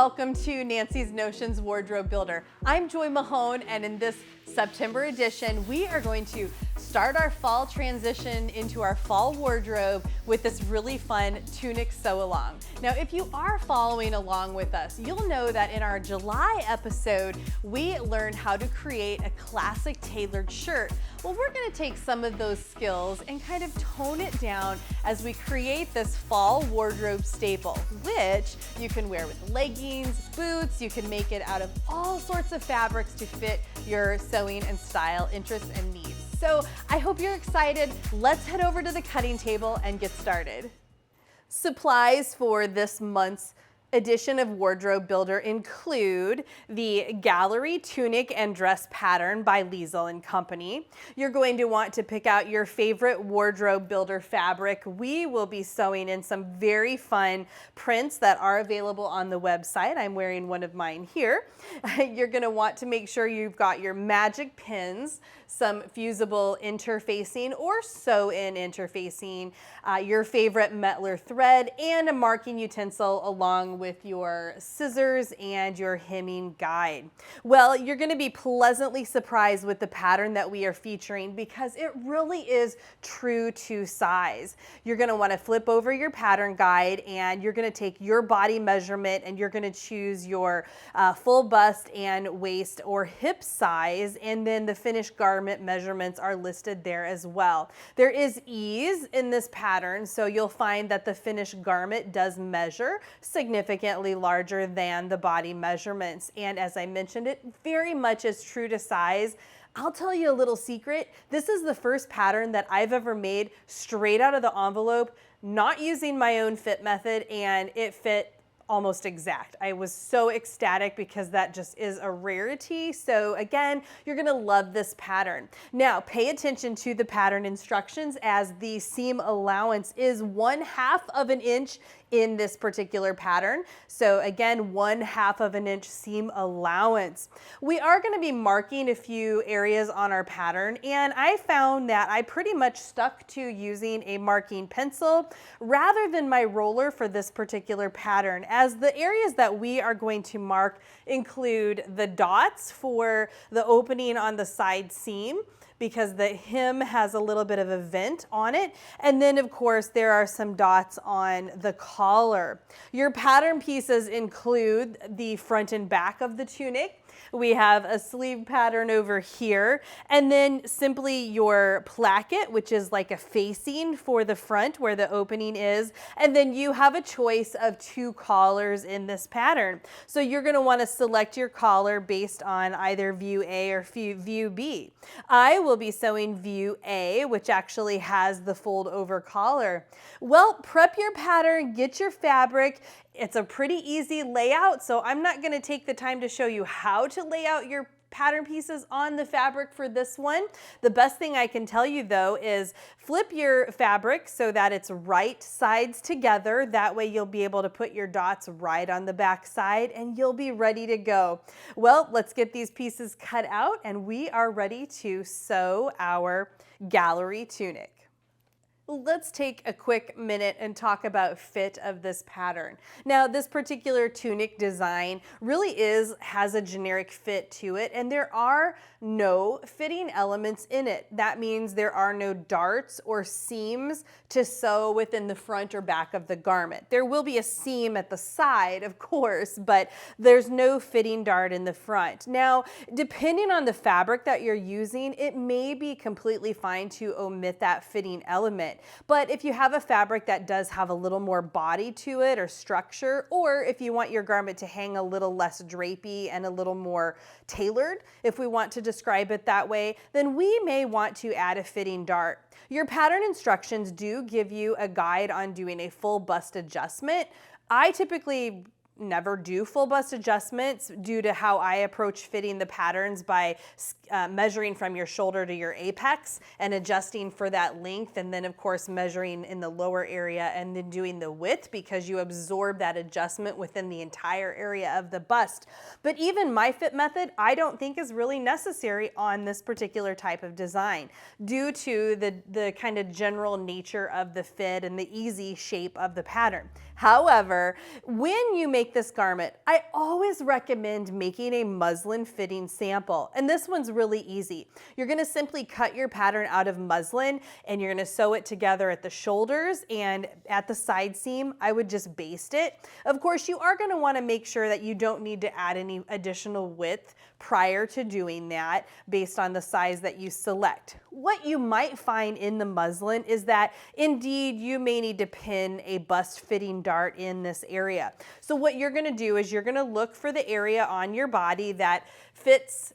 welcome to Nancy's Notions Wardrobe Builder. I'm Joy Mahone, and in this September edition, we are going to start our fall transition into our fall wardrobe with this really fun tunic sew along. Now, if you are following along with us, you'll know that in our July episode, we learned how to create a classic tailored shirt. Well, we're gonna take some of those skills and kind of tone it down as we create this fall wardrobe staple, which you can wear with leggings, boots, you can make it out of all sorts of fabrics to fit your sewing and style interests and needs. So I hope you're excited. Let's head over to the cutting table and get started. Supplies for this month's edition of Wardrobe Builder include the Gallery Tunic and Dress Pattern by Liesl Co. You're going to want to pick out your favorite Wardrobe Builder fabric. We will be sewing in some very fun prints that are available on the website. I'm wearing one of mine here. You're going to want to make sure you've got your magic pins, some fusible interfacing or sew-in interfacing, your favorite Mettler thread, and a marking utensil along with your scissors and your hemming guide. Well, you're going to be pleasantly surprised with the pattern that we are featuring because it really is true to size. You're going to want to flip over your pattern guide and you're going to take your body measurement and you're going to choose your full bust and waist or hip size, and then the finished garment measurements are listed there as well. There is ease in this pattern, so you'll find that the finished garment does measure significantly larger than the body measurements. And as I mentioned, it very much is true to size. I'll tell you a little secret. This is the first pattern that I've ever made straight out of the envelope, not using my own fit method, and it fit almost exact. I was so ecstatic because that just is a rarity. So again, you're gonna love this pattern. Now, pay attention to the pattern instructions as the seam allowance is 1/2 of an inch in this particular pattern. So again, 1/2 of an inch seam allowance. We are gonna be marking a few areas on our pattern, and I found that I pretty much stuck to using a marking pencil rather than my roller for this particular pattern, as the areas that we are going to mark include the dots for the opening on the side seam, because the hem has a little bit of a vent on it. And then of course there are some dots on the collar. Your pattern pieces include the front and back of the tunic. We have a sleeve pattern over here, and then simply your placket, which is like a facing for the front where the opening is, and then you have a choice of 2 collars in this pattern. So you're going to want to select your collar based on either view A or view B. I will be sewing view A, which actually has the fold over collar. Well, prep your pattern, get your fabric. It's a pretty easy layout, so I'm not going to take the time to show you how to lay out your pattern pieces on the fabric for this one. The best thing I can tell you though is flip your fabric so that it's right sides together. That way you'll be able to put your dots right on the back side and you'll be ready to go. Well, let's get these pieces cut out and we are ready to sew our gallery tunic. Let's take a quick minute and talk about fit of this pattern. Now, this particular tunic design really has a generic fit to it, and there are no fitting elements in it. That means there are no darts or seams to sew within the front or back of the garment. There will be a seam at the side, of course, but there's no fitting dart in the front. Now, depending on the fabric that you're using, it may be completely fine to omit that fitting element. But if you have a fabric that does have a little more body to it or structure, or if you want your garment to hang a little less drapey and a little more tailored, if we want to describe it that way, then we may want to add a fitting dart. Your pattern instructions do give you a guide on doing a full bust adjustment. I typically never do full bust adjustments due to how I approach fitting the patterns by measuring from your shoulder to your apex and adjusting for that length, and then of course measuring in the lower area and then doing the width because you absorb that adjustment within the entire area of the bust. But even my fit method I don't think is really necessary on this particular type of design due to the kind of general nature of the fit and the easy shape of the pattern. However, when you make make this garment, I always recommend making a muslin fitting sample. And this one's really easy. You're gonna simply cut your pattern out of muslin and you're gonna sew it together at the shoulders, and at the side seam, I would just baste it. Of course, you are gonna wanna make sure that you don't need to add any additional width prior to doing that based on the size that you select. What you might find in the muslin is that indeed you may need to pin a bust fitting dart in this area. So what you're gonna do is you're gonna look for the area on your body that fits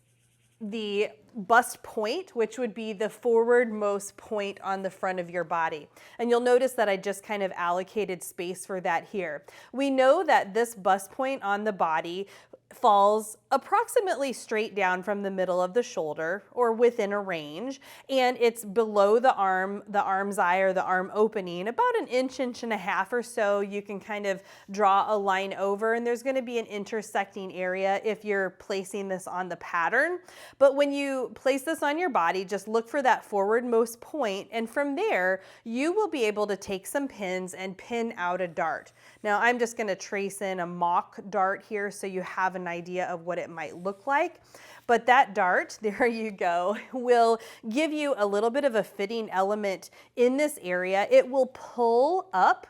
the bust point, which would be the forwardmost point on the front of your body. And you'll notice that I just kind of allocated space for that here. We know that this bust point on the body falls approximately straight down from the middle of the shoulder or within a range, and it's below the arm's eye or the arm opening, about an inch and a half or so. You can kind of draw a line over, and there's going to be an intersecting area if you're placing this on the pattern. But when you place this on your body, just look for that forwardmost point, and from there you will be able to take some pins and pin out a dart. Now I'm just going to trace in a mock dart here so you have an idea of what it might look like. But that dart, there you go, will give you a little bit of a fitting element in this area. It will pull up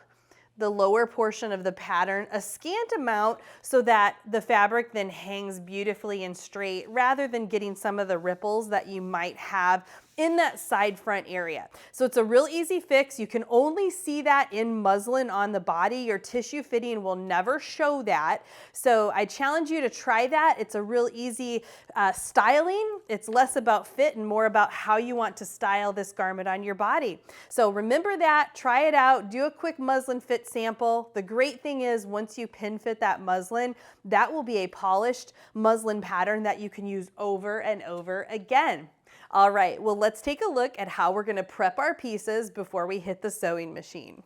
the lower portion of the pattern a scant amount so that the fabric then hangs beautifully and straight rather than getting some of the ripples that you might have in that side front area. So it's a real easy fix. You can only see that in muslin on the body. Your tissue fitting will never show that. So I challenge you to try that. It's a real easy styling. It's less about fit and more about how you want to style this garment on your body. So remember that, try it out, do a quick muslin fit sample. The great thing is once you pin fit that muslin, that will be a polished muslin pattern that you can use over and over again. All right, well, let's take a look at how we're gonna prep our pieces before we hit the sewing machine.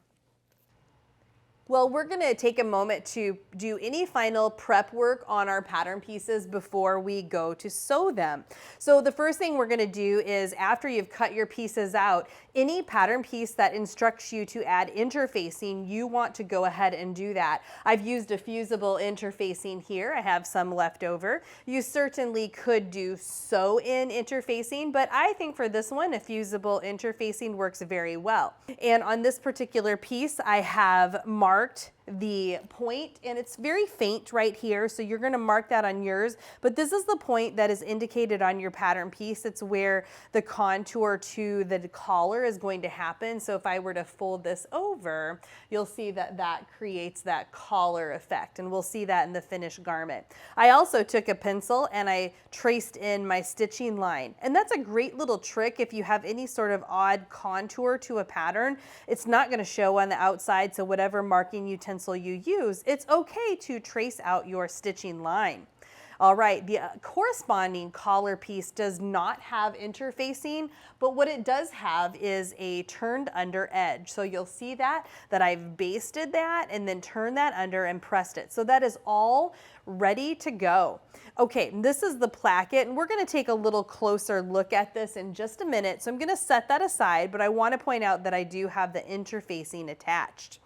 Well, we're gonna take a moment to do any final prep work on our pattern pieces before we go to sew them. So the first thing we're gonna do is after you've cut your pieces out, any pattern piece that instructs you to add interfacing, you want to go ahead and do that. I've used a fusible interfacing here. I have some left over. You certainly could do sew-in interfacing, but I think for this one, a fusible interfacing works very well. And on this particular piece, I have marked the point, and it's very faint right here, so you're going to mark that on yours, but this is the point that is indicated on your pattern piece. It's where the contour to the collar is going to happen. So if I were to fold this over, you'll see that that creates that collar effect, and we'll see that in the finished garment. I also took a pencil and I traced in my stitching line, and that's a great little trick if you have any sort of odd contour to a pattern. It's not going to show on the outside, so whatever marking utensil you use, it's okay to trace out your stitching line. All right, the corresponding collar piece does not have interfacing, but what it does have is a turned under edge. So you'll see that I've basted that and then turned that under and pressed it. So that is all ready to go. Okay, this is the placket, and we're gonna take a little closer look at this in just a minute. So I'm gonna set that aside, but I wanna point out that I do have the interfacing attached.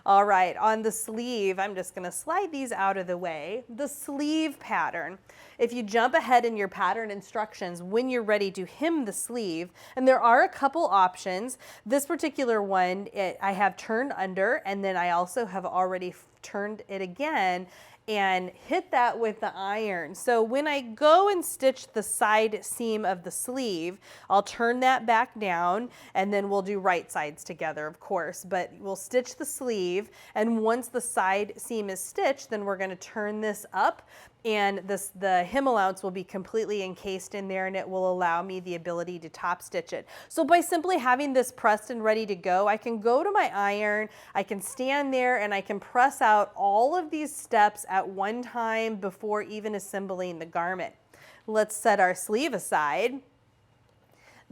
All right, on the sleeve, I'm just gonna slide these out of the way. The sleeve pattern, if you jump ahead in your pattern instructions when you're ready to hem the sleeve, and there are a couple options. This particular one, I have turned under, and then I also have already turned it again and hit that with the iron. So when I go and stitch the side seam of the sleeve, I'll turn that back down, and then we'll do right sides together, of course, but we'll stitch the sleeve, and once the side seam is stitched, then we're gonna turn this up, and the hem allowance will be completely encased in there, and it will allow me the ability to top stitch it. So by simply having this pressed and ready to go, I can go to my iron, I can stand there, and I can press out all of these steps at one time before even assembling the garment. Let's set our sleeve aside.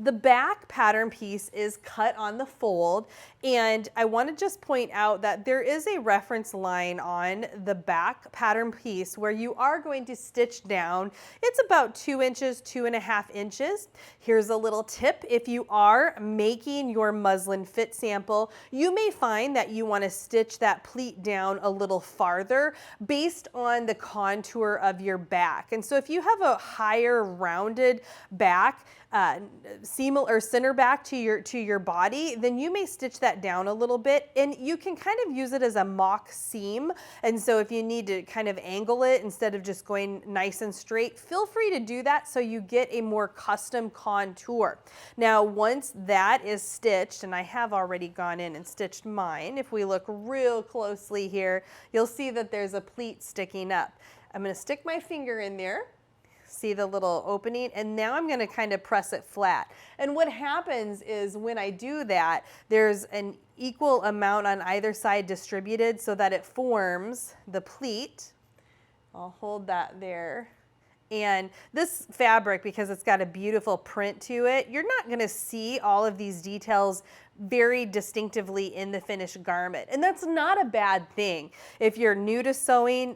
The back pattern piece is cut on the fold, and I want to just point out that there is a reference line on the back pattern piece where you are going to stitch down. It's about 2 inches, 2.5 inches. Here's a little tip. If you are making your muslin fit sample, you may find that you want to stitch that pleat down a little farther based on the contour of your back. And so if you have a higher rounded back, seam or center back to your body, then you may stitch that down a little bit, and you can kind of use it as a mock seam. And so if you need to kind of angle it instead of just going nice and straight, feel free to do that so you get a more custom contour. Now once that is stitched, and I have already gone in and stitched mine, if we look real closely here, you'll see that there's a pleat sticking up. I'm going to stick my finger in there. See the little opening, and now I'm going to kind of press it flat. And what happens is when I do that, there's an equal amount on either side distributed so that it forms the pleat. I'll hold that there. And this fabric, because it's got a beautiful print to it, you're not going to see all of these details very distinctively in the finished garment. And that's not a bad thing. If you're new to sewing,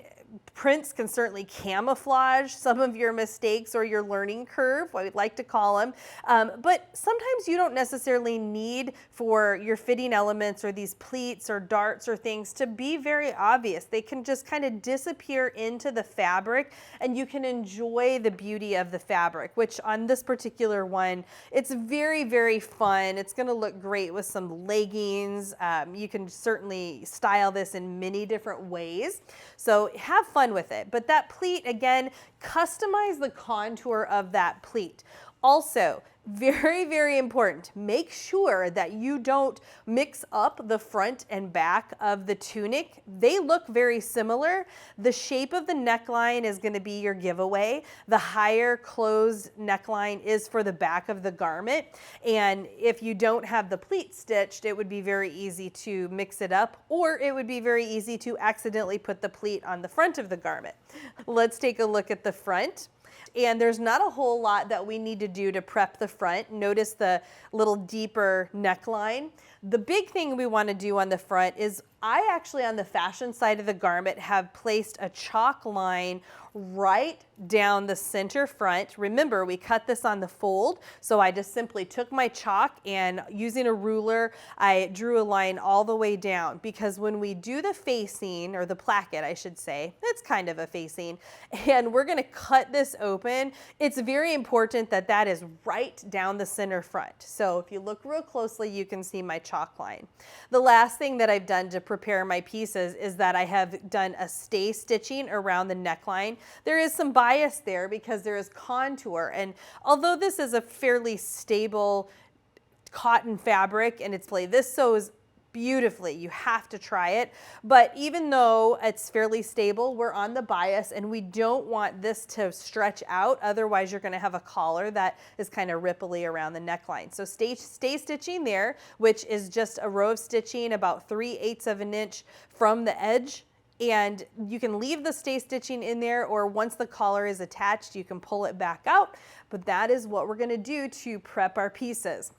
prints can certainly camouflage some of your mistakes or your learning curve, what we'd like to call them. But sometimes you don't necessarily need for your fitting elements or these pleats or darts or things to be very obvious. They can just kind of disappear into the fabric, and you can enjoy the beauty of the fabric, which on this particular one, it's very, very fun. It's going to look great with some leggings. You can certainly style this in many different ways. So have fun with it. But that pleat, again, customize the contour of that pleat. Also, very, very important, make sure that you don't mix up the front and back of the tunic. They look very similar. The shape of the neckline is going to be your giveaway. The higher closed neckline is for the back of the garment. And if you don't have the pleat stitched, it would be very easy to mix it up, or it would be very easy to accidentally put the pleat on the front of the garment. Let's take a look at the front. And there's not a whole lot that we need to do to prep the front. Notice the little deeper neckline. The big thing we want to do on the front is I actually on the fashion side of the garment have placed a chalk line right down the center front. Remember, we cut this on the fold, so I just simply took my chalk and using a ruler, I drew a line all the way down, because when we do the facing, or the placket I should say, it's kind of a facing, and we're going to cut this open, it's very important that that is right down the center front. So if you look real closely, you can see my chalk line. The last thing that I've done to prepare my pieces is that I have done a stay stitching around the neckline. There is some bias there because there is contour, and although this is a fairly stable cotton fabric and it's play, this sews beautifully. You have to try it. But even though it's fairly stable, we're on the bias and we don't want this to stretch out. Otherwise, you're going to have a collar that is kind of ripply around the neckline. So stay stitching there, which is just a row of stitching about 3/8 of an inch from the edge. And you can leave the stay stitching in there, or once the collar is attached, you can pull it back out. But that is what we're going to do to prep our pieces.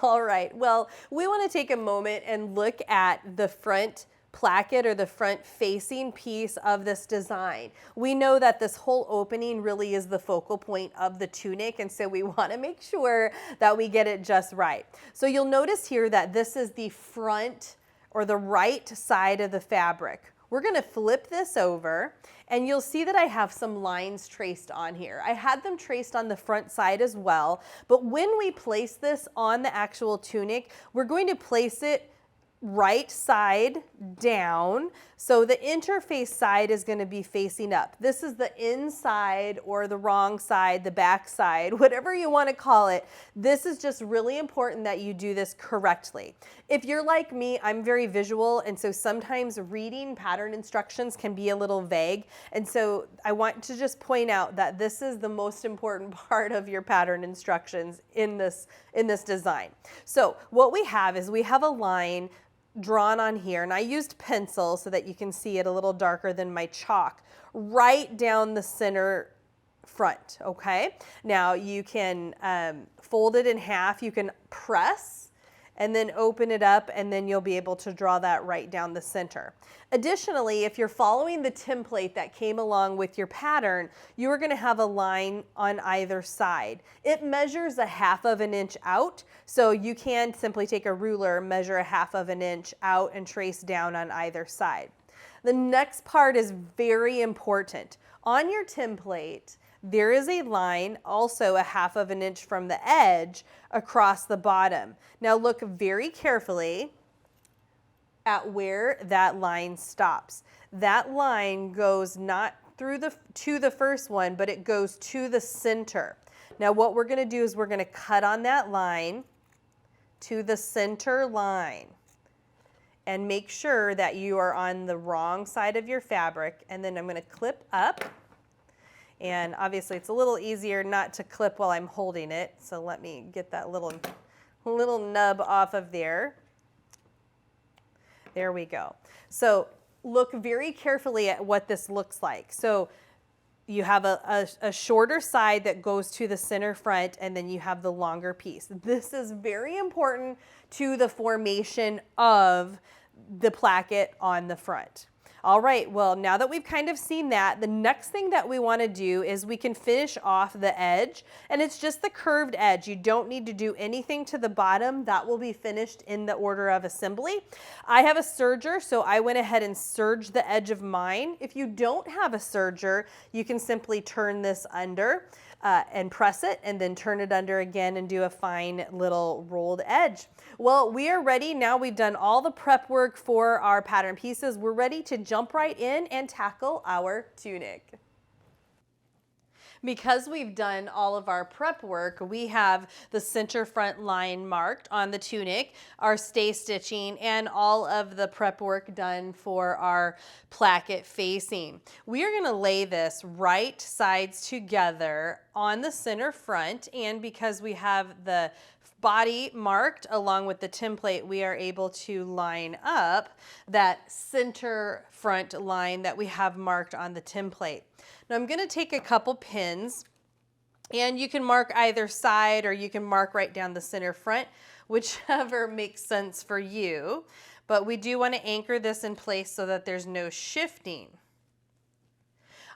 All right, well, we want to take a moment and look at the front placket or the front facing piece of this design. We know that this whole opening really is the focal point of the tunic, and so we want to make sure that we get it just right. So you'll notice here that this is the front or the right side of the fabric. We're going to flip this over, and you'll see that I have some lines traced on here. I had them traced on the front side as well, but when we place this on the actual tunic, we're going to place it right side down. So the interface side is going to be facing up. This is the inside or the wrong side, the back side, whatever you want to call it. This is just really important that you do this correctly. If you're like me, I'm very visual, and so sometimes reading pattern instructions can be a little vague. And so I want to just point out that this is the most important part of your pattern instructions in this design. So what we have is we have a line drawn on here, and I used pencil so that you can see it a little darker than my chalk, right down the center front, okay? Now you can fold it in half, you can press and then open it up, and then you'll be able to draw that right down the center. Additionally, if you're following the template that came along with your pattern, you are gonna have a line on either side. It measures 1/2 of an inch out, so you can simply take a ruler, measure 1/2 of an inch out, and trace down on either side. The next part is very important. On your template, there is a line, also 1/2 of an inch from the edge, across the bottom. Now look very carefully at where that line stops. That line goes not through to the first one, but it goes to the center. Now what we're gonna do is we're gonna cut on that line to the center line and make sure that you are on the wrong side of your fabric. And then I'm gonna clip up. And obviously it's a little easier not to clip while I'm holding it. So let me get that little nub off of there. There we go. So look very carefully at what this looks like. So you have a shorter side that goes to the center front, and then you have the longer piece. This is very important to the formation of the placket on the front. All right, well, now that we've kind of seen that, the next thing that we want to do is we can finish off the edge, and it's just the curved edge. You don't need to do anything to the bottom. That will be finished in the order of assembly. I have a serger, so I went ahead and serged the edge of mine. If you don't have a serger, you can simply turn this under and press it, and then turn it under again and do a fine little rolled edge. Well, we are ready. Now we've done all the prep work for our pattern pieces. We're ready to jump right in and tackle our tunic. Because we've done all of our prep work, we have the center front line marked on the tunic, our stay stitching, and all of the prep work done for our placket facing. We are gonna lay this right sides together on the center front, and because we have the body marked along with the template, we are able to line up that center front line that we have marked on the template. Now I'm going to take a couple pins, and you can mark either side or you can mark right down the center front, whichever makes sense for you. But we do want to anchor this in place so that there's no shifting.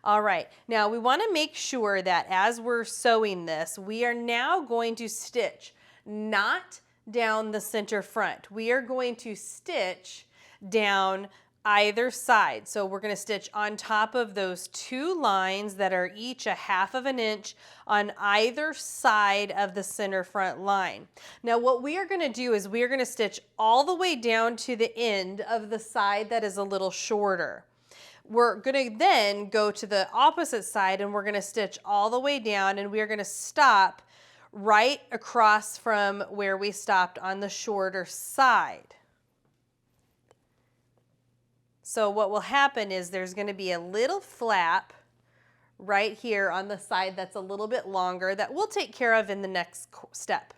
All right, now we want to make sure that as we're sewing this, we are now going to stitch not down the center front. We are going to stitch down either side. So we're going to stitch on top of those two lines that are each 1/2 of an inch on either side of the center front line. Now what we are going to do is we are going to stitch all the way down to the end of the side that is a little shorter. We're going to then go to the opposite side, and we're going to stitch all the way down, and we are going to stop right across from where we stopped on the shorter side. So what will happen is there's going to be a little flap right here on the side that's a little bit longer that we'll take care of in the next step.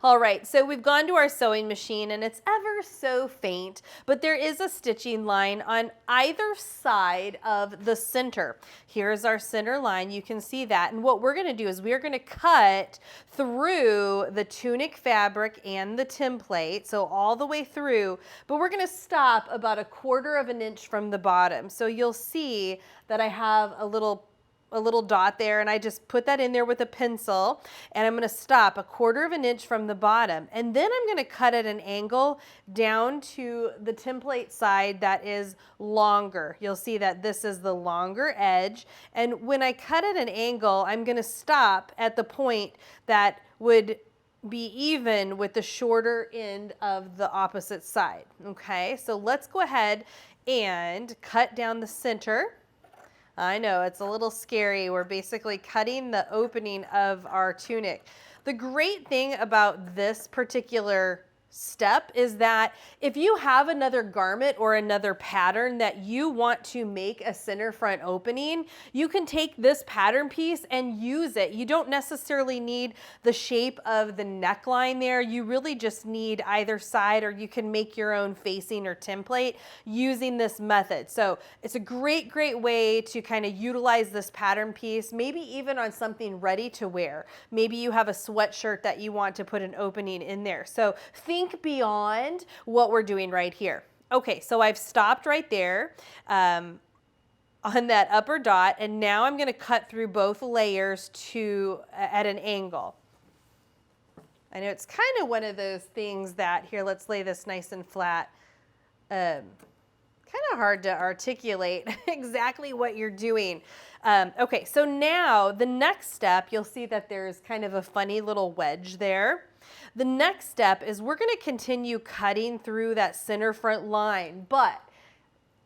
All right, so we've gone to our sewing machine, and it's ever so faint, but there is a stitching line on either side of the center. Here's our center line. You can see that. And what we're going to do is we are going to cut through the tunic fabric and the template, so all the way through, but we're going to stop about 1/4 of an inch from the bottom. So you'll see that I have a little dot there, and I just put that in there with a pencil, and I'm going to stop 1/4 of an inch from the bottom, and then I'm going to cut at an angle down to the template side that is longer. You'll see that this is the longer edge, and when I cut at an angle, I'm going to stop at the point that would be even with the shorter end of the opposite side. Okay, so let's go ahead and cut down the center. I know, it's a little scary. We're basically cutting the opening of our tunic. The great thing about this particular step is that if you have another garment or another pattern that you want to make a center front opening, you can take this pattern piece and use it. You don't necessarily need the shape of the neckline there. You really just need either side, or you can make your own facing or template using this method. So it's a great, great way to kind of utilize this pattern piece, maybe even on something ready to wear. Maybe you have a sweatshirt that you want to put an opening in there. So think beyond what we're doing right here. Okay, so I've stopped right there on that upper dot, and now I'm going to cut through both layers at an angle. I know it's kind of one of those things that, here, let's lay this nice and flat. Kind of hard to articulate exactly what you're doing. Okay, so now the next step, you'll see that there's kind of a funny little wedge there. The next step is we're going to continue cutting through that center front line, but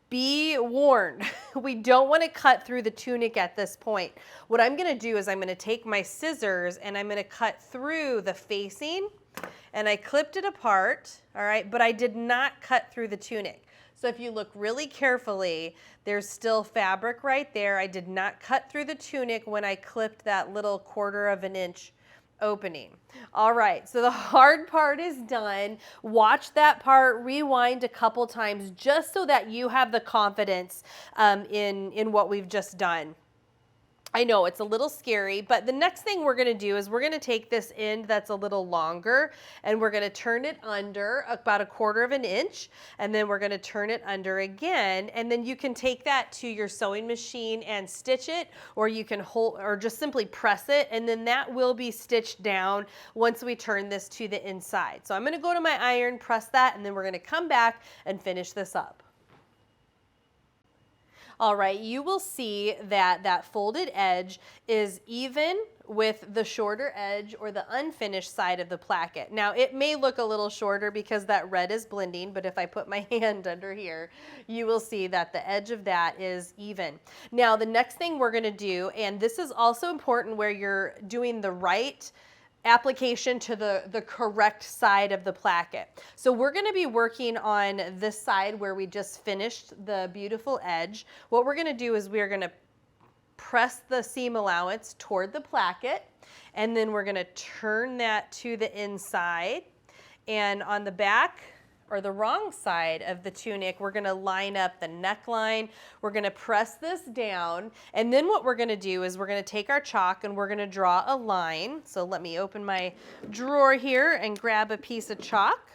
be warned, we don't want to cut through the tunic at this point. What I'm going to do is I'm going to take my scissors and I'm going to cut through the facing, and I clipped it apart, all right, but I did not cut through the tunic. So if you look really carefully, there's still fabric right there. I did not cut through the tunic when I clipped that little 1/4 of an inch opening. All right, so the hard part is done. Watch that part, rewind a couple times just so that you have the confidence in what we've just done. I know it's a little scary, but the next thing we're going to do is we're going to take this end that's a little longer and we're going to turn it under about 1/4 of an inch, and then we're going to turn it under again, and then you can take that to your sewing machine and stitch it, or you can hold or just simply press it, and then that will be stitched down once we turn this to the inside. So I'm going to go to my iron, press that, and then we're going to come back and finish this up. All right, you will see that that folded edge is even with the shorter edge or the unfinished side of the placket. Now, it may look a little shorter because that red is blending, but if I put my hand under here, you will see that the edge of that is even. Now, the next thing we're gonna do, and this is also important where you're doing the right application to the correct side of the placket. So we're going to be working on this side where we just finished the beautiful edge. What we're going to do is we're going to press the seam allowance toward the placket, and then we're going to turn that to the inside, and on the back or the wrong side of the tunic, we're going to line up the neckline. We're going to press this down, and then what we're going to do is we're going to take our chalk and we're going to draw a line. So let me open my drawer here and grab a piece of chalk.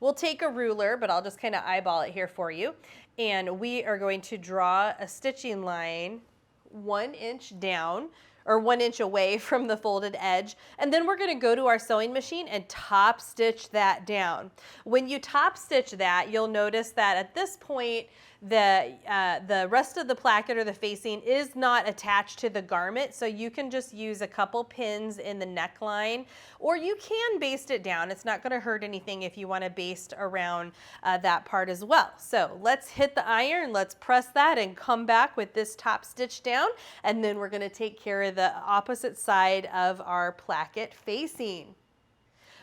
We'll take a ruler, but I'll just kind of eyeball it here for you, and we are going to draw a stitching line 1 inch down, or 1 inch away from the folded edge, and then we're going to go to our sewing machine and top stitch that down. When you top stitch that, you'll notice that at this point the rest of the placket or the facing is not attached to the garment, so you can just use a couple pins in the neckline, or you can baste it down. It's not going to hurt anything if you want to baste around that part as well. So let's hit the iron, let's press that and come back with this top stitch down, and then we're going to take care of the opposite side of our placket facing.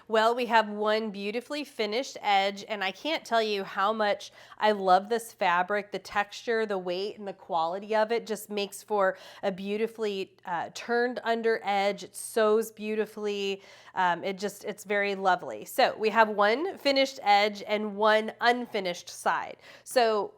Well, we have one beautifully finished edge, and I can't tell you how much I love this fabric. The texture, the weight, and the quality of it just makes for a beautifully turned under edge. It sews beautifully. It's very lovely. So we have one finished edge and one unfinished side. So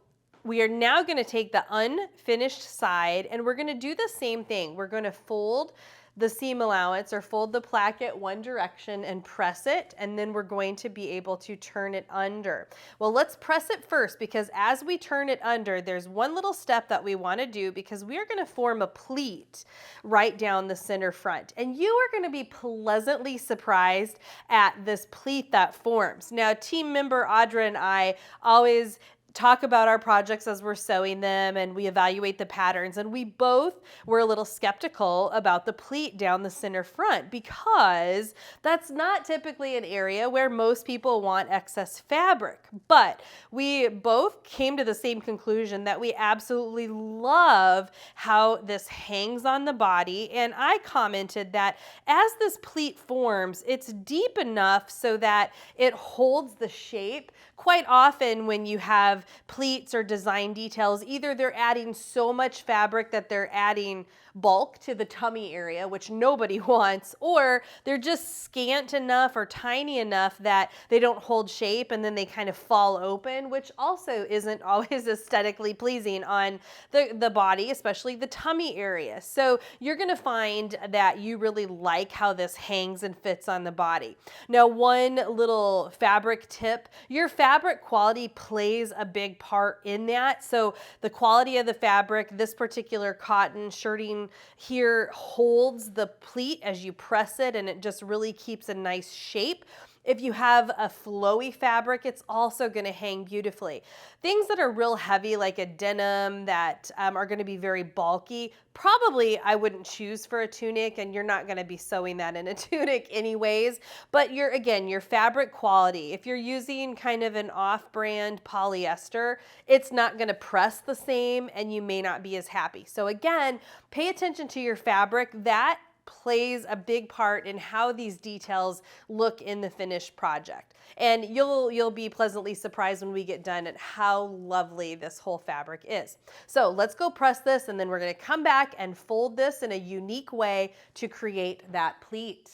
we are now going to take the unfinished side and we're going to do the same thing. We're going to fold the seam allowance or fold the placket one direction and press it, and then we're going to be able to turn it under. Well, let's press it first, because as we turn it under, there's one little step that we want to do, because we are going to form a pleat right down the center front, and you are going to be pleasantly surprised at this pleat that forms. Now, team member Audra and I always talk about our projects as we're sewing them, and we evaluate the patterns, and we both were a little skeptical about the pleat down the center front because that's not typically an area where most people want excess fabric. But we both came to the same conclusion that we absolutely love how this hangs on the body, and I commented that as this pleat forms, it's deep enough so that it holds the shape. Quite often when you have pleats or design details, either they're adding so much fabric that they're adding bulk to the tummy area, which nobody wants, or they're just scant enough or tiny enough that they don't hold shape and then they kind of fall open, which also isn't always aesthetically pleasing on the body, especially the tummy area. So you're going to find that you really like how this hangs and fits on the body. Now, one little fabric tip, your fabric quality plays a big part in that. So the quality of the fabric, this particular cotton shirting here holds the pleat as you press it, and it just really keeps a nice shape. If you have a flowy fabric, it's also going to hang beautifully. Things that are real heavy, like a denim that are going to be very bulky, probably I wouldn't choose for a tunic, and you're not going to be sewing that in a tunic anyways. But again, your fabric quality, if you're using kind of an off-brand polyester, it's not going to press the same, and you may not be as happy. So again, pay attention to your fabric. That plays a big part in how these details look in the finished project. And you'll be pleasantly surprised when we get done at how lovely this whole fabric is. So let's go press this, and then we're going to come back and fold this in a unique way to create that pleat.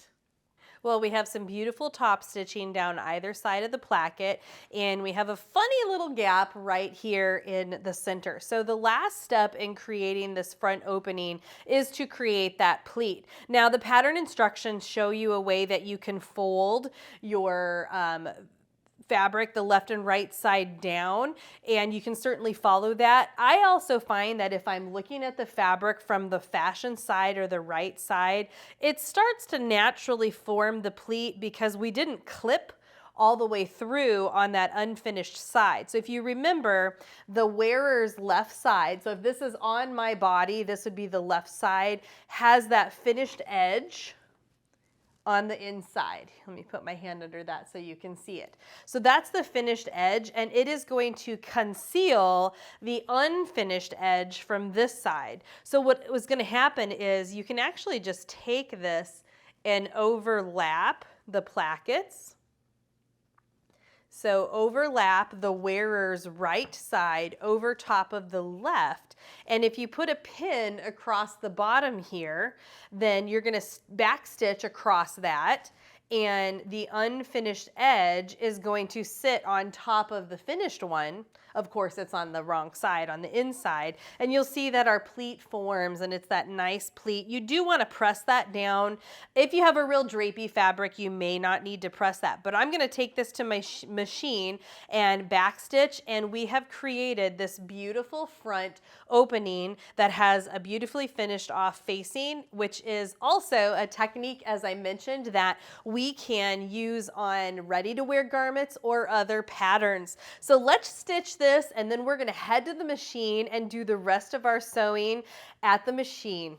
Well, we have some beautiful top stitching down either side of the placket, and we have a funny little gap right here in the center. So the last step in creating this front opening is to create that pleat. Now, the pattern instructions show you a way that you can fold your fabric, the left and right side down, and you can certainly follow that. I also find that if I'm looking at the fabric from the fashion side or the right side, it starts to naturally form the pleat because we didn't clip all the way through on that unfinished side. So if you remember the wearer's left side, so if this is on my body, this would be the left side, has that finished edge on the inside. Let me put my hand under that so you can see it. So that's the finished edge, and it is going to conceal the unfinished edge from this side. So what was going to happen is you can actually just take this and overlap the plackets. So overlap the wearer's right side over top of the left. And if you put a pin across the bottom here, then you're going to backstitch across that, and the unfinished edge is going to sit on top of the finished one. Of course, it's on the wrong side, on the inside, and you'll see that our pleat forms, and it's that nice pleat. You do want to press that down. If you have a real drapey fabric, you may not need to press that, but I'm going to take this to my machine and backstitch, and we have created this beautiful front opening that has a beautifully finished off facing, which is also a technique, as I mentioned, that we can use on ready-to-wear garments or other patterns. So let's stitch this, and then we're going to head to the machine and do the rest of our sewing at the machine.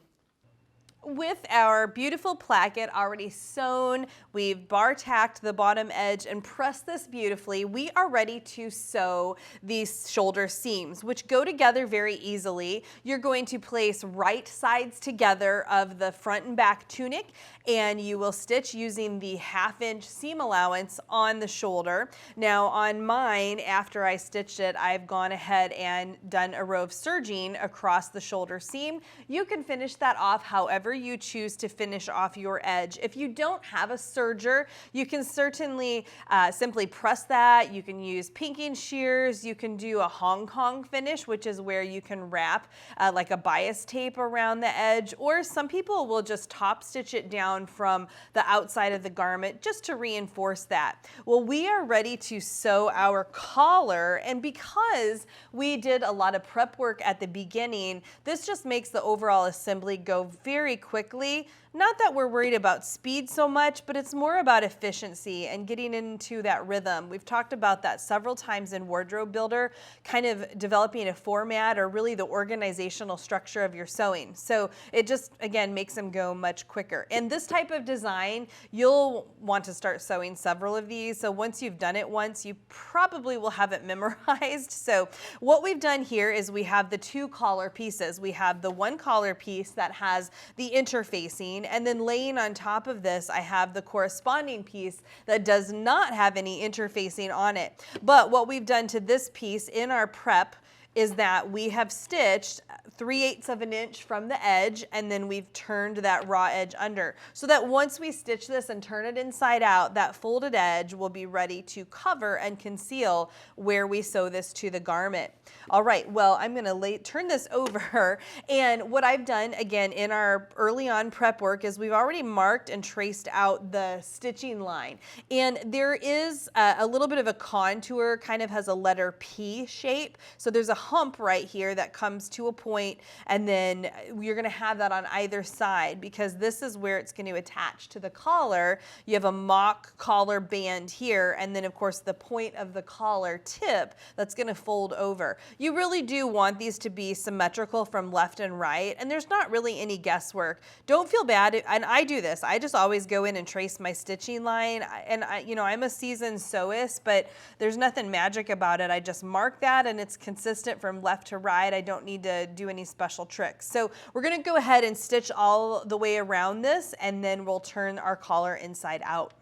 With our beautiful placket already sewn, we've bar tacked the bottom edge and pressed this beautifully. We are ready to sew these shoulder seams, which go together very easily. You're going to place right sides together of the front and back tunic, and you will stitch using the 1/2 inch seam allowance on the shoulder. Now on mine, after I stitched it, I've gone ahead and done a row of serging across the shoulder seam. You can finish that off however you choose to finish off your edge. If you don't have a serger, you can certainly simply press that. You can use pinking shears. You can do a Hong Kong finish, which is where you can wrap like a bias tape around the edge, or some people will just top stitch it down from the outside of the garment just to reinforce that. Well, we are ready to sew our collar, and because we did a lot of prep work at the beginning, this just makes the overall assembly go very very quickly. Not that we're worried about speed so much, but it's more about efficiency and getting into that rhythm. We've talked about that several times in Wardrobe Builder, kind of developing a format or really the organizational structure of your sewing. So it just, again, makes them go much quicker. And this type of design, you'll want to start sewing several of these. So once you've done it once, you probably will have it memorized. So what we've done here is we have the two collar pieces. We have the one collar piece that has the interfacing, and then laying on top of this, I have the corresponding piece that does not have any interfacing on it. But what we've done to this piece in our prep is that we have stitched 3/8 of an inch from the edge, and then we've turned that raw edge under. So that once we stitch this and turn it inside out, that folded edge will be ready to cover and conceal where we sew this to the garment. All right, well, I'm gonna turn this over, and what I've done, again, in our early on prep work is we've already marked and traced out the stitching line. And there is a little bit of a contour, kind of has a letter P shape. So there's a hump right here that comes to a point, and then you're gonna have that on either side because this is where it's going to attach to the collar. You have a mock collar band here, and then of course the point of the collar tip that's gonna fold over. You really do want these to be symmetrical from left and right, and there's not really any guesswork. Don't feel bad, and I do this. I just always go in and trace my stitching line, and I'm a seasoned sewist, but there's nothing magic about it. I just mark that, and it's consistent from left to right. I don't need to do any special tricks. So we're gonna go ahead and stitch all the way around this, and then we'll turn our collar inside out.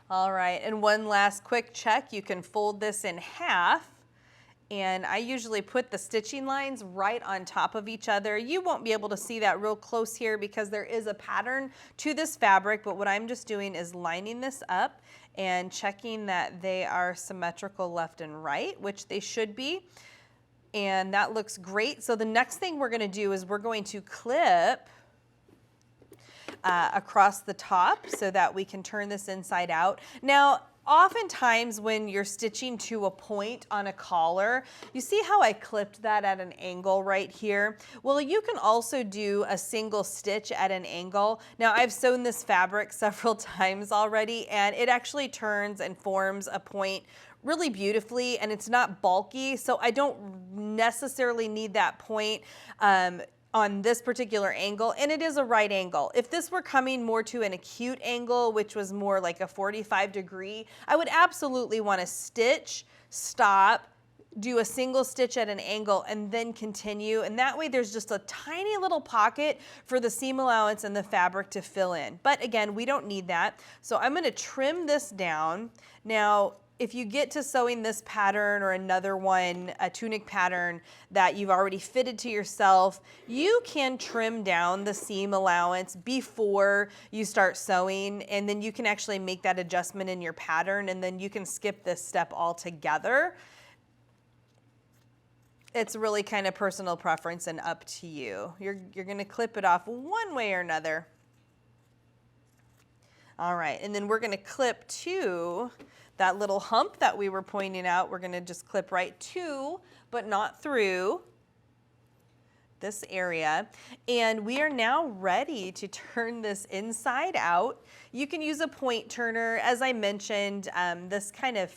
All right, and one last quick check. You can fold this in half, and I usually put the stitching lines right on top of each other. You won't be able to see that real close here because there is a pattern to this fabric, but what I'm just doing is lining this up and checking that they are symmetrical left and right, which they should be, and that looks great. So the next thing we're gonna do is we're going to clip across the top so that we can turn this inside out. Now, oftentimes when you're stitching to a point on a collar, you see how I clipped that at an angle right here? Well, you can also do a single stitch at an angle. Now, I've sewn this fabric several times already, and it actually turns and forms a point really beautifully, and it's not bulky, so I don't necessarily need that point on this particular angle, and it is a right angle. If this were coming more to an acute angle, which was more like a 45 degree, I would absolutely want to stitch, stop, do a single stitch at an angle, and then continue. And that way there's just a tiny little pocket for the seam allowance and the fabric to fill in. But again, we don't need that. So I'm gonna trim this down. Now, if you get to sewing this pattern or another one, a tunic pattern that you've already fitted to yourself, you can trim down the seam allowance before you start sewing, and then you can actually make that adjustment in your pattern, and then you can skip this step altogether. It's really kind of personal preference and up to you. You're gonna clip it off one way or another. All right, and then we're gonna clip to that little hump that we were pointing out. We're gonna just clip right to, but not through this area. And we are now ready to turn this inside out. You can use a point turner. As I mentioned, this kind of,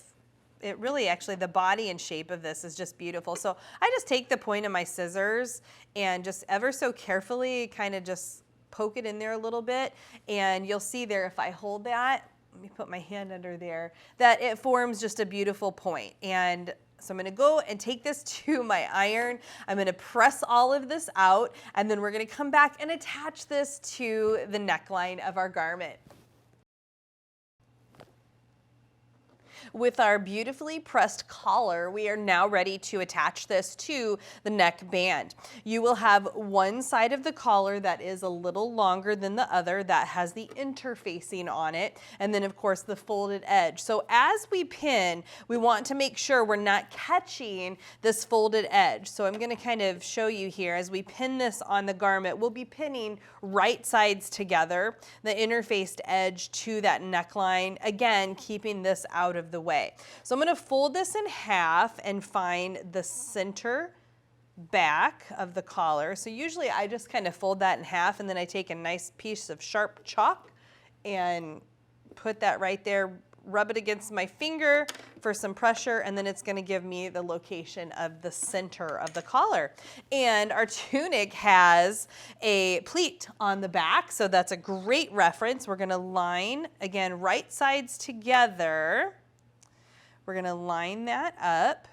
it really actually, the body and shape of this is just beautiful. So I just take the point of my scissors and just ever so carefully kind of just poke it in there a little bit. And you'll see there, if I hold that, let me put my hand under there, that it forms just a beautiful point. And So I'm gonna go and take this to my iron. I'm gonna press all of this out, and then we're gonna come back and attach this to the neckline of our garment. With our beautifully pressed collar, we are now ready to attach this to the neck band. You will have one side of the collar that is a little longer than the other that has the interfacing on it, and then of course the folded edge. So as we pin, we want to make sure we're not catching this folded edge. So I'm going to kind of show you here as we pin this on the garment, we'll be pinning right sides together, the interfaced edge to that neckline, again keeping this out of the way. So I'm going to fold this in half and find the center back of the collar. So usually I just kind of fold that in half, and then I take a nice piece of sharp chalk and put that right there, rub it against my finger for some pressure, and then it's going to give me the location of the center of the collar. And our tunic has a pleat on the back, so that's a great reference. We're going to line, again, right sides together. We're going to line that up.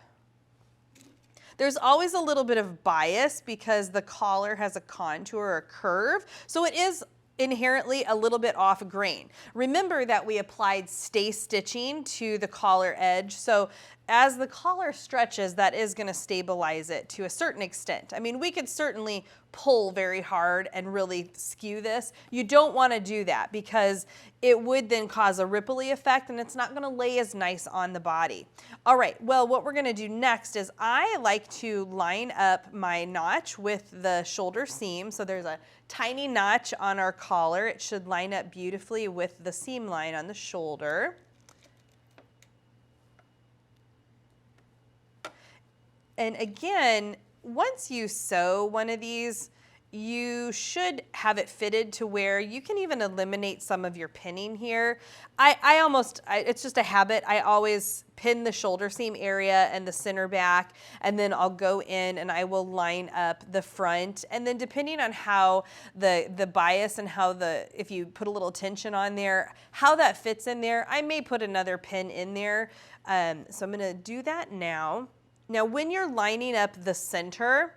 There's always a little bit of bias because the collar has a contour or a curve, so it is inherently a little bit off grain. Remember that we applied stay stitching to the collar edge, so as the collar stretches, that is going to stabilize it to a certain extent. I mean, we could certainly pull very hard and really skew this. You don't want to do that because it would then cause a ripply effect, and it's not going to lay as nice on the body. All right, well, what we're going to do next is I like to line up my notch with the shoulder seam. So there's a tiny notch on our collar. It should line up beautifully with the seam line on the shoulder. And again, once you sew one of these, you should have it fitted to where you can even eliminate some of your pinning here. It's just a habit. I always pin the shoulder seam area and the center back, and then I'll go in and I will line up the front. And then depending on how the bias and how if you put a little tension on there, how that fits in there, I may put another pin in there. So I'm gonna do that now. Now, when you're lining up the center,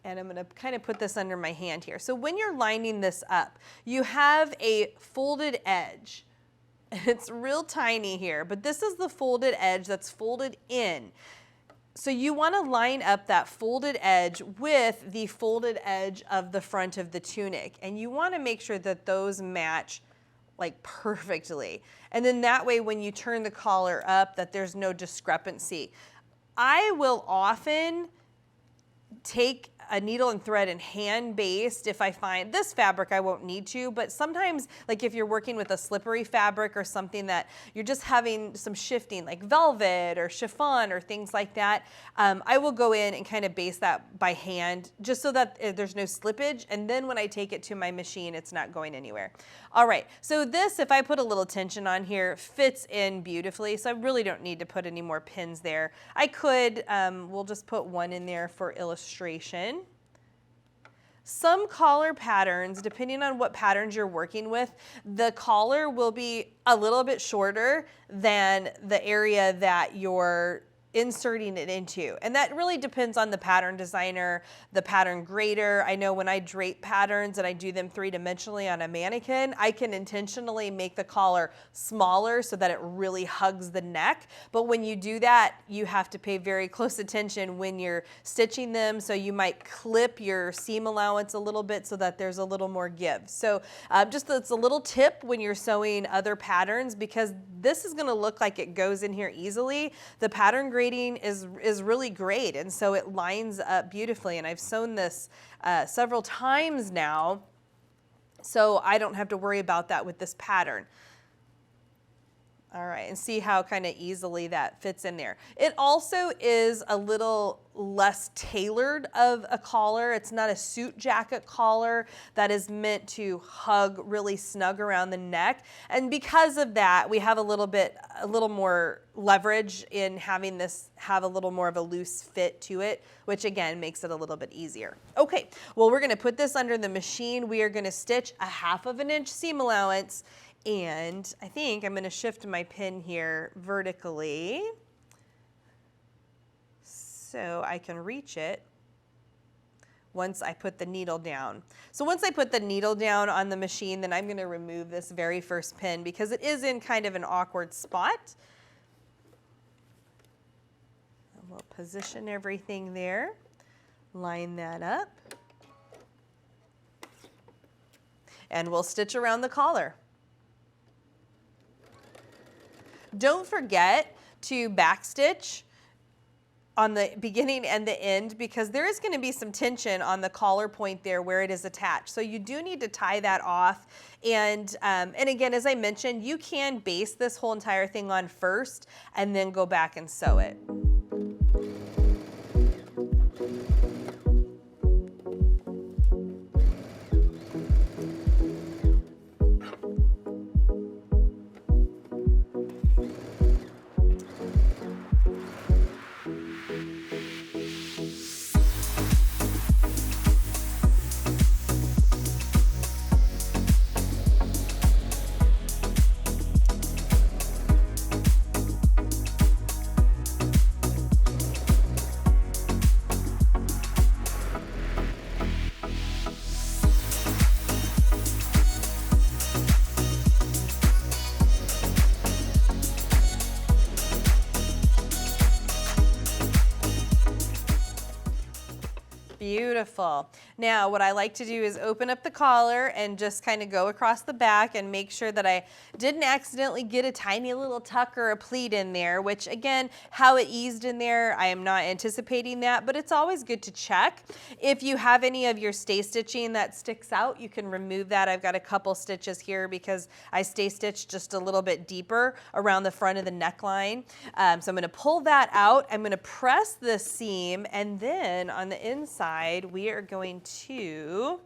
and I'm going to kind of put this under my hand here. So when you're lining this up, you have a folded edge. It's real tiny here, but this is the folded edge that's folded in. So you want to line up that folded edge with the folded edge of the front of the tunic, and you want to make sure that those match like perfectly. And then that way, when you turn the collar up, that there's no discrepancy. I will often take a needle and thread and hand based if I find this fabric I won't need to, but sometimes like if you're working with a slippery fabric or something that you're just having some shifting like velvet or chiffon or things like that, I will go in and kind of base that by hand just so that there's no slippage, and then when I take it to my machine it's not going anywhere. All right, so this, if I put a little tension on here, fits in beautifully, so I really don't need to put any more pins there. I could, we'll just put one in there for illustration. Some collar patterns, depending on what patterns you're working with, the collar will be a little bit shorter than the area that you're inserting it into. And that really depends on the pattern designer, the pattern grader. I know when I drape patterns and I do them three-dimensionally on a mannequin, I can intentionally make the collar smaller so that it really hugs the neck. But when you do that, you have to pay very close attention when you're stitching them. So you might clip your seam allowance a little bit so that there's a little more give. So just it's a little tip when you're sewing other patterns, because this is going to look like it goes in here easily. The pattern grading is really great, and so it lines up beautifully, and I've sewn this several times now, so I don't have to worry about that with this pattern. All right, and see how kind of easily that fits in there. It also is a little less tailored of a collar. It's not a suit jacket collar that is meant to hug really snug around the neck. And because of that, we have a little more leverage in having this have a little more of a loose fit to it, which again makes it a little bit easier. Okay, well, we're gonna put this under the machine. We are gonna stitch a 1/2 inch seam allowance. And I think I'm going to shift my pin here vertically. so I can reach it once I put the needle down. So once I put the needle down on the machine, then I'm going to remove this very first pin because it is in kind of an awkward spot. And we'll position everything there, line that up, and we'll stitch around the collar. Don't forget to backstitch on the beginning and the end because there is going to be some tension on the collar point there where it is attached. So you do need to tie that off. And again, as I mentioned, you can base this whole entire thing on first and then go back and sew it. Beautiful. Now what I like to do is open up the collar and just kind of go across the back and make sure that I didn't accidentally get a tiny little tuck or a pleat in there, which again, how it eased in there, I am not anticipating that, but it's always good to check. If you have any of your stay stitching that sticks out, you can remove that. I've got a couple stitches here because I stay stitched just a little bit deeper around the front of the neckline. So I'm going to pull that out. I'm going to press the seam, and then on the inside, we are going to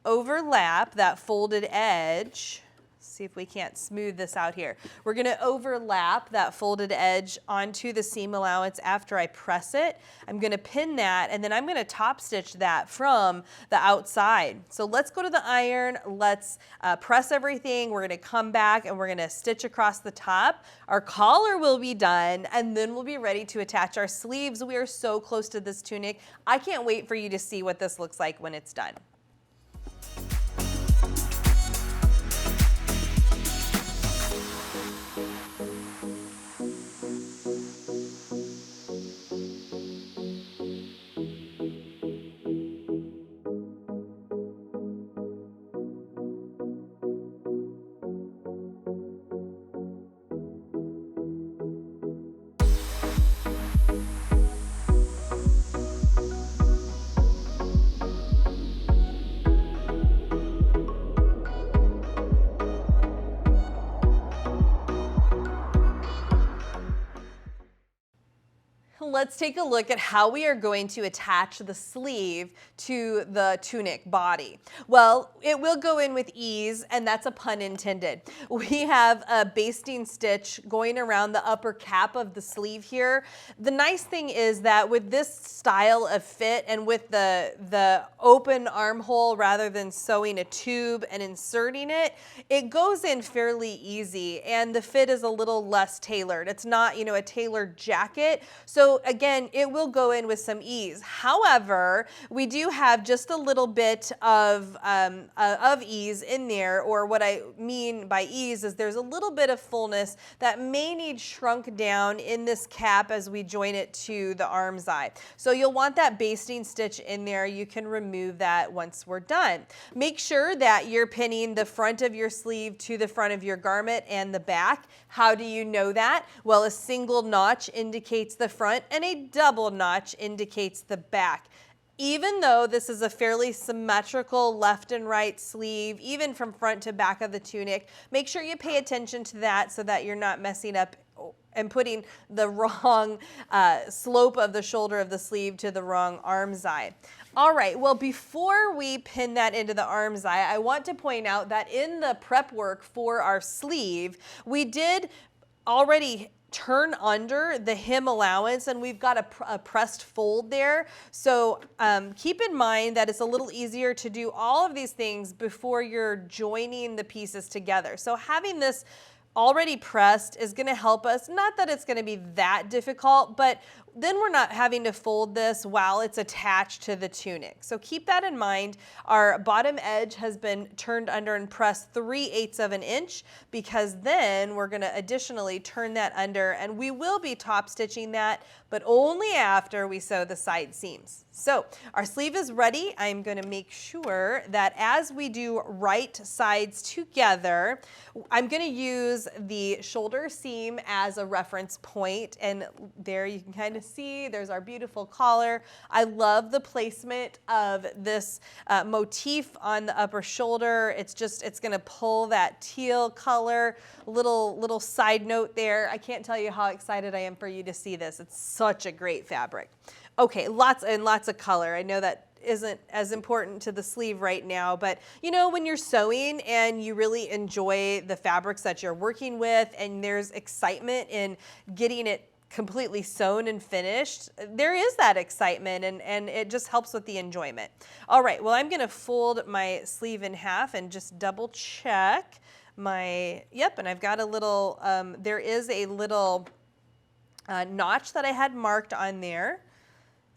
overlap that folded edge. See if we can't smooth this out here. We're going to overlap that folded edge onto the seam allowance after I press it. I'm going to pin that, and then I'm going to top stitch that from the outside. So let's go to the iron. Let's press everything. We're going to come back and we're going to stitch across the top. Our collar will be done, and then we'll be ready to attach our sleeves. We are so close to this tunic. I can't wait for you to see what this looks like when it's done. Let's take a look at how we are going to attach the sleeve to the tunic body. Well, it will go in with ease, and that's a pun intended. We have a basting stitch going around the upper cap of the sleeve here. The nice thing is that with this style of fit and with the open armhole rather than sewing a tube and inserting it, it goes in fairly easy, and the fit is a little less tailored. It's not, you know, a tailored jacket. So again, it will go in with some ease. However, we do have just a little bit of ease in there, or what I mean by ease is there's a little bit of fullness that may need shrunk down in this cap as we join it to the arm's eye. So you'll want that basting stitch in there. You can remove that once we're done. Make sure that you're pinning the front of your sleeve to the front of your garment and the back. How do you know that? Well, a single notch indicates the front and a double notch indicates the back. Even though this is a fairly symmetrical left and right sleeve, even from front to back of the tunic, make sure you pay attention to that so that you're not messing up and putting the wrong slope of the shoulder of the sleeve to the wrong arm's eye. All right, well, before we pin that into the arm's eye, I want to point out that in the prep work for our sleeve, we did already turn under the hem allowance, and we've got a pressed fold there. So keep in mind that it's a little easier to do all of these things before you're joining the pieces together. So having this already pressed is going to help us. Not that it's going to be that difficult, but then we're not having to fold this while it's attached to the tunic. So keep that in mind. Our bottom edge has been turned under and pressed 3/8 of an inch, because then we're going to additionally turn that under, and we will be top stitching that, but only after we sew the side seams. So our sleeve is ready. I'm going to make sure that as we do right sides together, I'm going to use the shoulder seam as a reference point, and there you can kind of see there's our beautiful collar. I love the placement of this motif on the upper shoulder. It's going to pull that teal color. Little side note there. I can't tell you how excited I am for you to see this. It's such a great fabric. Okay, lots and lots of color. I know that isn't as important to the sleeve right now, but you know, when you're sewing and you really enjoy the fabrics that you're working with, and there's excitement in getting it completely sewn and finished, there is that excitement, and it just helps with the enjoyment. All right, well, I'm gonna fold my sleeve in half and just double check my, yep, and I've got a little, there is a little notch that I had marked on there.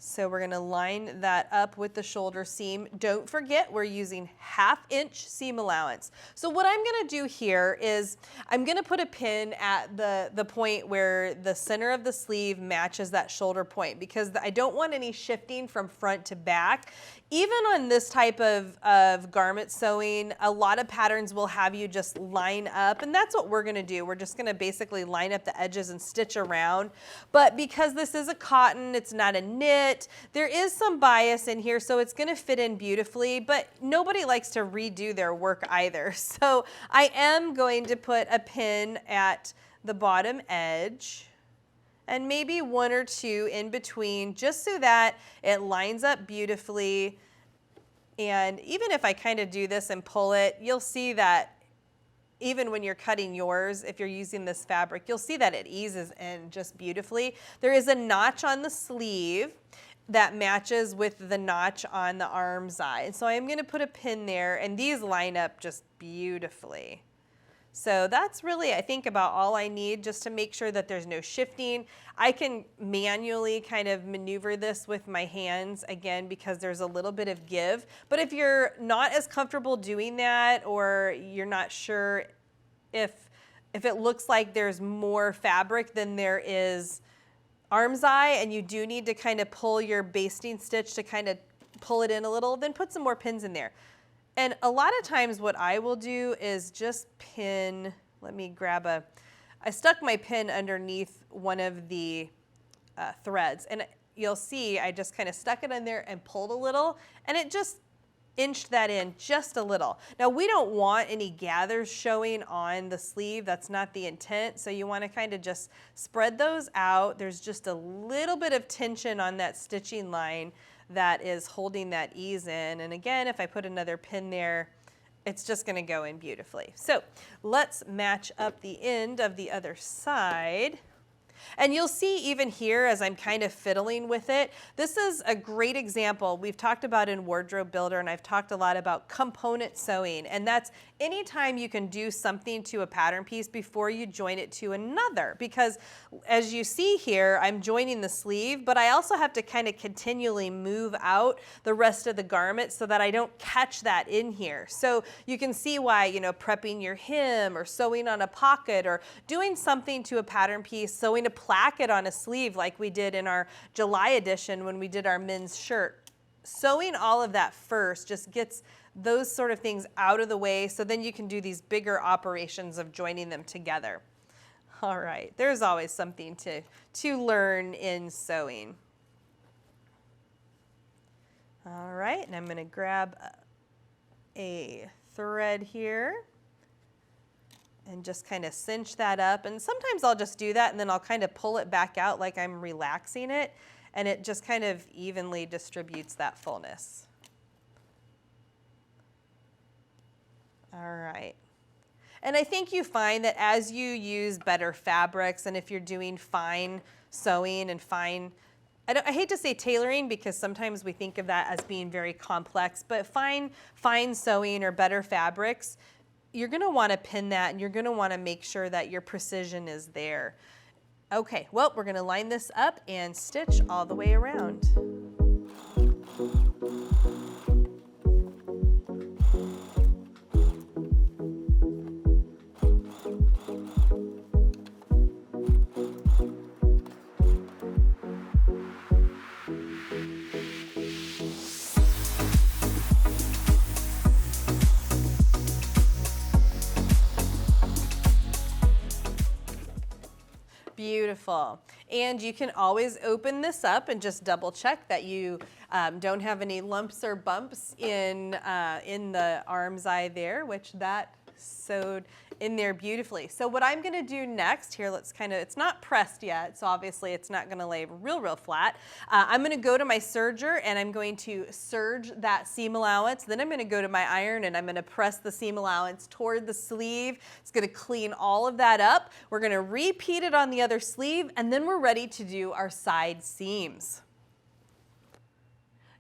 So we're gonna line that up with the shoulder seam. Don't forget, we're using 1/2 inch seam allowance. So what I'm gonna do here is I'm gonna put a pin at the point where the center of the sleeve matches that shoulder point, because I don't want any shifting from front to back. Even on this type of garment sewing, a lot of patterns will have you just line up, and that's what we're gonna do. We're just gonna basically line up the edges and stitch around. But because this is a cotton, it's not a knit, there is some bias in here, so it's gonna fit in beautifully, but nobody likes to redo their work either. So I am going to put a pin at the bottom edge, and maybe 1 or 2 in between, just so that it lines up beautifully. And even if I kind of do this and pull it, you'll see that even when you're cutting yours, if you're using this fabric, you'll see that it eases in just beautifully. There is a notch on the sleeve that matches with the notch on the arm side. So I'm gonna put a pin there, and these line up just beautifully. So that's really, I think, about all I need, just to make sure that there's no shifting. I can manually kind of maneuver this with my hands, again, because there's a little bit of give. But if you're not as comfortable doing that, or you're not sure if it looks like there's more fabric than there is arm's eye, and you do need to kind of pull your basting stitch to kind of pull it in a little, then put some more pins in there. And a lot of times what I will do is just pin, let me grab I stuck my pin underneath one of the threads, and you'll see I just kind of stuck it in there and pulled a little, and it just inched that in just a little. Now, we don't want any gathers showing on the sleeve. That's not the intent. So you want to kind of just spread those out. There's just a little bit of tension on that stitching line that is holding that ease in. And again, if I put another pin there, it's just going to go in beautifully. So let's match up the end of the other side. And you'll see even here, as I'm kind of fiddling with it, this is a great example we've talked about in Wardrobe Builder, and I've talked a lot about component sewing, and that's anytime you can do something to a pattern piece before you join it to another, because as you see here, I'm joining the sleeve, but I also have to kind of continually move out the rest of the garment so that I don't catch that in here. So you can see why, you know, prepping your hem, or sewing on a pocket, or doing something to a pattern piece, sewing a placket on a sleeve like we did in our July edition when we did our men's shirt. Sewing all of that first just gets those sort of things out of the way, so then you can do these bigger operations of joining them together. All right, there's always something to learn in sewing. All right, and I'm going to grab a thread here and just kind of cinch that up. And sometimes I'll just do that, and then I'll kind of pull it back out like I'm relaxing it, and it just kind of evenly distributes that fullness. All right. And I think you find that as you use better fabrics, and if you're doing fine sewing and fine, I hate to say tailoring, because sometimes we think of that as being very complex, but fine sewing or better fabrics, you're going to want to pin that, and you're going to want to make sure that your precision is there. Okay, well, we're gonna line this up and stitch all the way around. Beautiful. And you can always open this up and just double check that you don't have any lumps or bumps in the arm's eye there, which that sewed in there beautifully. So what I'm gonna do next here, it's not pressed yet, so obviously it's not gonna lay real flat. I'm gonna go to my serger and I'm going to serge that seam allowance. Then I'm gonna go to my iron and I'm gonna press the seam allowance toward the sleeve. It's gonna clean all of that up. We're gonna repeat it on the other sleeve and then we're ready to do our side seams.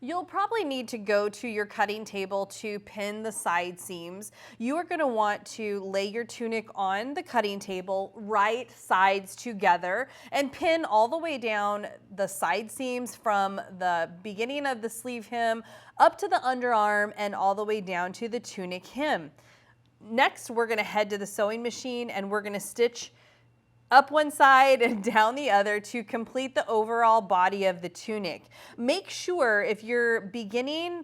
You'll probably need to go to your cutting table to pin the side seams. You are gonna want to lay your tunic on the cutting table, right sides together, and pin all the way down the side seams from the beginning of the sleeve hem up to the underarm and all the way down to the tunic hem. Next, we're gonna head to the sewing machine and we're gonna stitch up one side and down the other to complete the overall body of the tunic. Make sure if you're beginning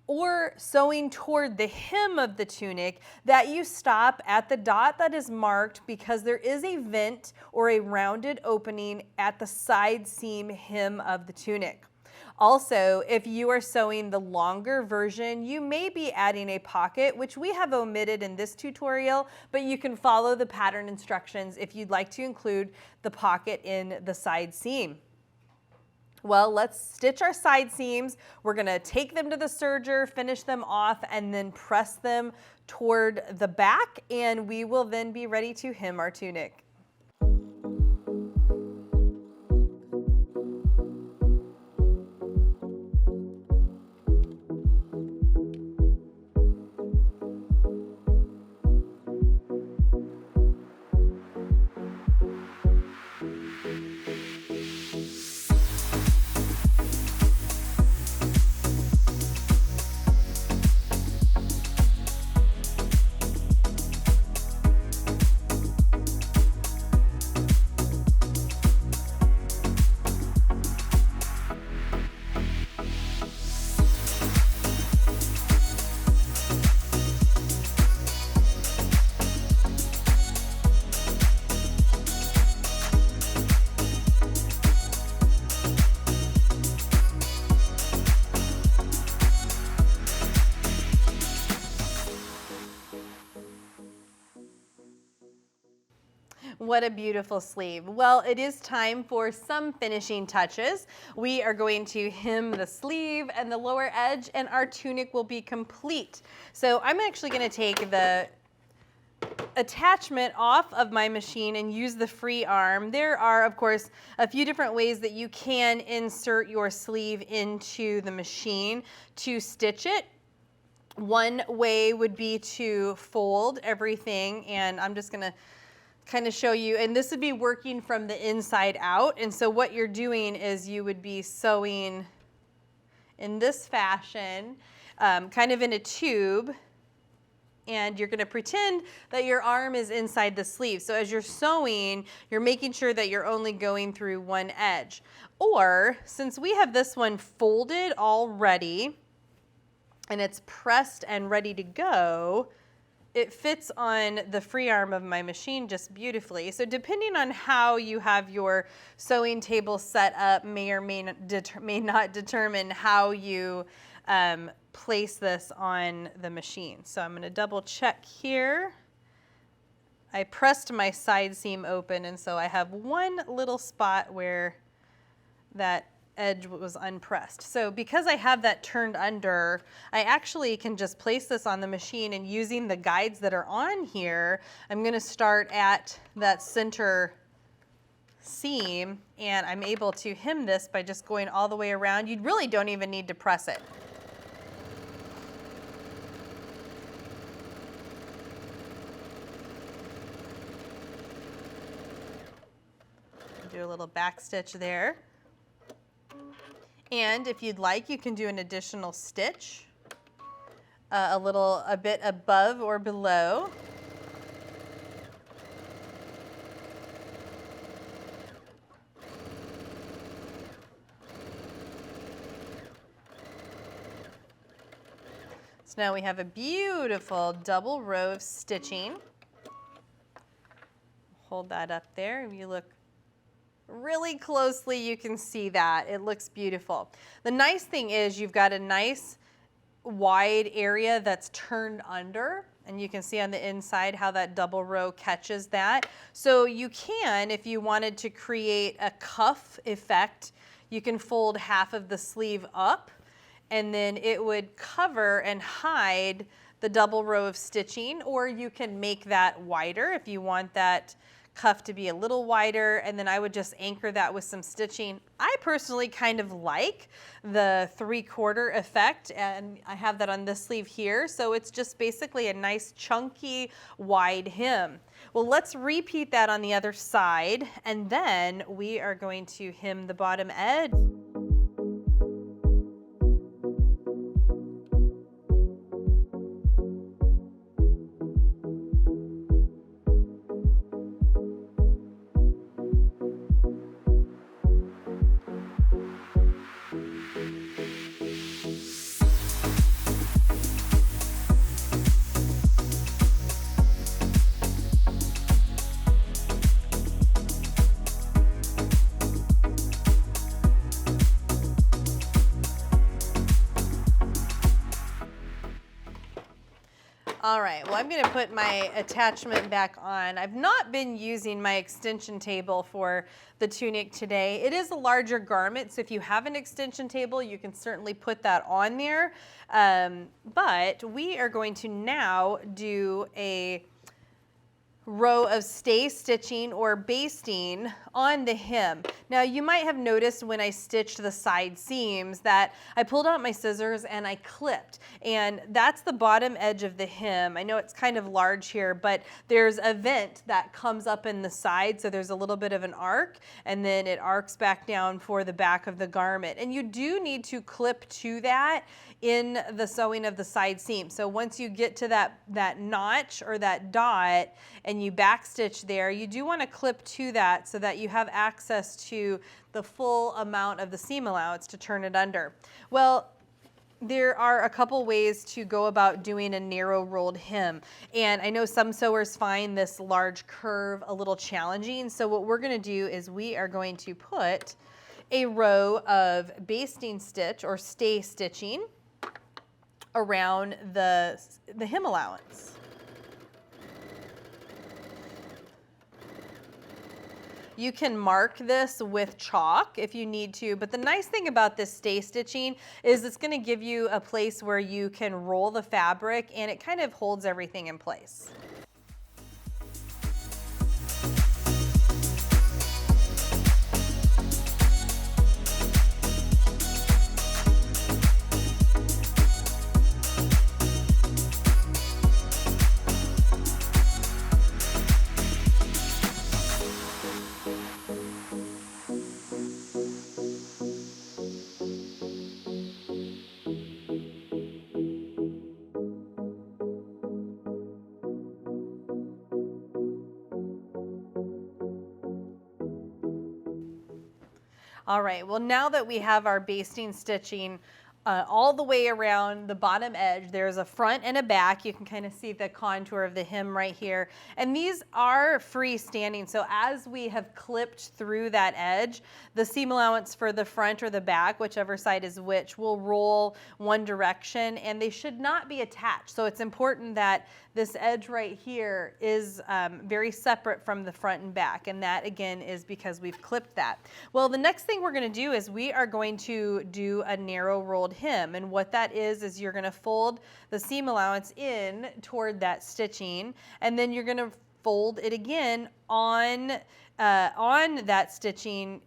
or sewing toward the hem of the tunic that you stop at the dot that is marked because there is a vent or a rounded opening at the side seam hem of the tunic. Also, if you are sewing the longer version, you may be adding a pocket, which we have omitted in this tutorial, but you can follow the pattern instructions if you'd like to include the pocket in the side seam. Well, let's stitch our side seams. We're gonna take them to the serger, finish them off, and then press them toward the back, and we will then be ready to hem our tunic. What a beautiful sleeve. Well, it is time for some finishing touches. We are going to hem the sleeve and the lower edge and our tunic will be complete. So I'm actually going to take the attachment off of my machine and use the free arm. There are, of course, a few different ways that you can insert your sleeve into the machine to stitch it. One way would be to fold everything, and I'm just going to kind of show you, and this would be working from the inside out. And so what you're doing is you would be sewing in this fashion, kind of in a tube, and you're going to pretend that your arm is inside the sleeve. So as you're sewing, you're making sure that you're only going through one edge. Or since we have this one folded already and it's pressed and ready to go, it fits on the free arm of my machine just beautifully. So depending on how you have your sewing table set up may or may not determine how you place this on the machine. So I'm going to double check here. I pressed my side seam open, and so I have one little spot where that edge was unpressed. So because I have that turned under, I actually can just place this on the machine, and using the guides that are on here, I'm going to start at that center seam, and I'm able to hem this by just going all the way around. You really don't even need to press it. do a little back stitch there. And if you'd like, you can do an additional stitch a bit above or below. So now we have a beautiful double row of stitching. Hold that up there. If you look really closely, you can see that. It looks beautiful. The nice thing is you've got a nice wide area that's turned under, and you can see on the inside how that double row catches that. So you can, if you wanted to create a cuff effect, you can fold half of the sleeve up, and then it would cover and hide the double row of stitching, or you can make that wider if you want that cuff to be a little wider, and then I would just anchor that with some stitching. I personally kind of like the 3/4 effect, and I have that on this sleeve here, so it's just basically a nice chunky wide hem. Well, let's repeat that on the other side, and then we are going to hem the bottom edge. All right, well, I'm gonna put my attachment back on. I've not been using my extension table for the tunic today. It is a larger garment, so if you have an extension table, you can certainly put that on there. But we are going to now do a row of stay stitching or basting on the hem. Now you might have noticed when I stitched the side seams that I pulled out my scissors and I clipped, and that's the bottom edge of the hem. I know it's kind of large here, but there's a vent that comes up in the side, so there's a little bit of an arc, and then it arcs back down for the back of the garment. And you do need to clip to that in the sewing of the side seam. So once you get to that notch or that dot and you backstitch there, you do want to clip to that so that you have access to the full amount of the seam allowance to turn it under. Well, there are a couple ways to go about doing a narrow rolled hem, and I know some sewers find this large curve a little challenging, so what we're going to do is we are going to put a row of basting stitch or stay stitching around the hem allowance. You can mark this with chalk if you need to, but the nice thing about this stay stitching is it's going to give you a place where you can roll the fabric, and it kind of holds everything in place. All right, well, now that we have our basting stitching all the way around the bottom edge, there's a front and a back. You can kind of see the contour of the hem right here. And these are freestanding, so as we have clipped through that edge, the seam allowance for the front or the back, whichever side is which, will roll one direction, and they should not be attached. So it's important that this edge right here is very separate from the front and back, and that again is because we've clipped that. Well, the next thing we're going to do is we are going to do a narrow rolled hem, and what that is you're going to fold the seam allowance in toward that stitching, and then you're going to fold it again on that stitching,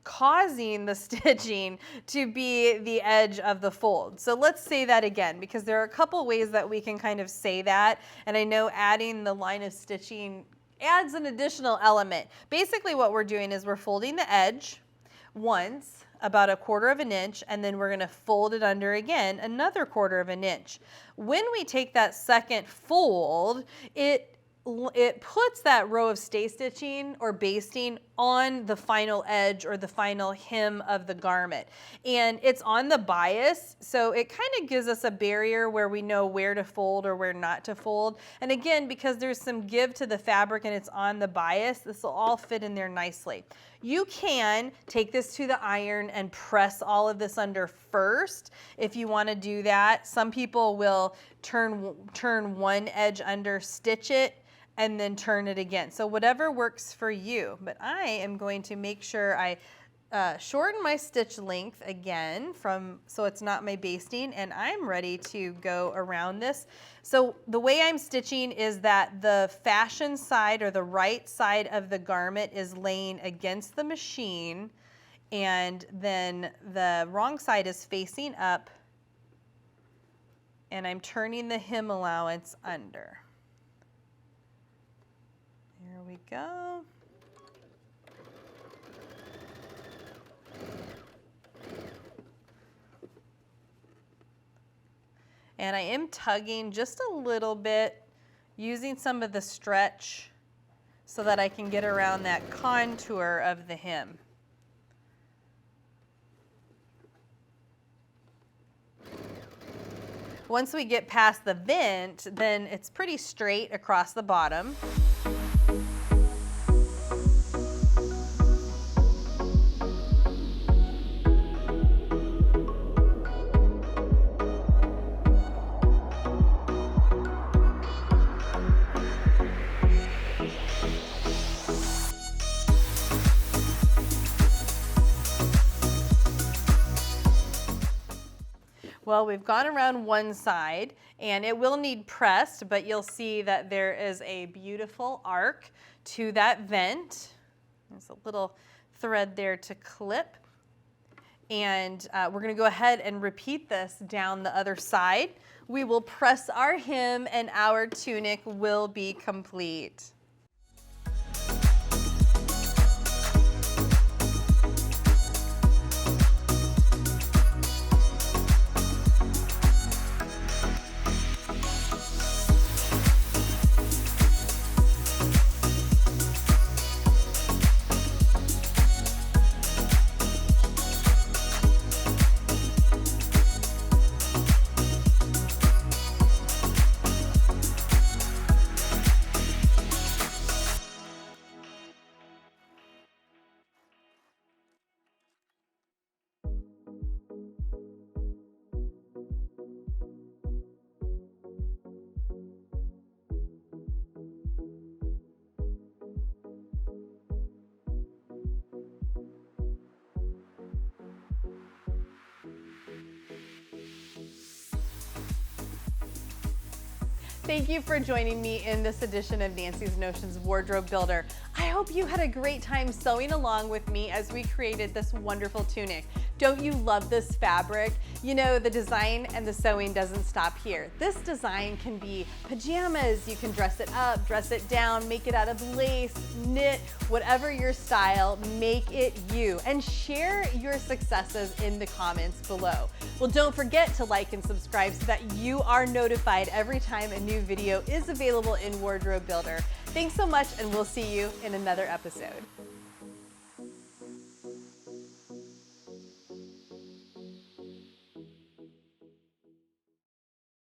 causing the stitching to be the edge of the fold. So let's say that again, because there are a couple ways that we can kind of say that, and I know adding the line of stitching adds an additional element. Basically what we're doing is we're folding the edge once, about 1/4 of an inch, and then we're gonna fold it under again, another 1/4 of an inch. When we take that second fold, it puts that row of stay stitching or basting on the final edge or the final hem of the garment. And it's on the bias, so it kind of gives us a barrier where we know where to fold or where not to fold. And again, because there's some give to the fabric and it's on the bias, this will all fit in there nicely. You can take this to the iron and press all of this under first if you want to do that. Some people will turn one edge under, stitch it, and then turn it again. So whatever works for you. But I am going to make sure I shorten my stitch length again so it's not my basting, and I'm ready to go around this. So the way I'm stitching is that the fashion side or the right side of the garment is laying against the machine, and then the wrong side is facing up, and I'm turning the hem allowance under. There we go. And I am tugging just a little bit, using some of the stretch so that I can get around that contour of the hem. Once we get past the vent, then it's pretty straight across the bottom. Well, we've gone around one side, and it will need pressed, but you'll see that there is a beautiful arc to that vent. There's a little thread there to clip. And we're going to go ahead and repeat this down the other side. We will press our hem, and our tunic will be complete. Thank you for joining me in this edition of Nancy's Notions Wardrobe Builder. I hope you had a great time sewing along with me as we created this wonderful tunic. Don't you love this fabric? You know, the design and the sewing doesn't stop here. This design can be pajamas. You can dress it up, dress it down, make it out of lace, knit, whatever your style, make it you. And share your successes in the comments below. Well, don't forget to like and subscribe so that you are notified every time a new video is available in Wardrobe Builder. Thanks so much, and we'll see you in another episode.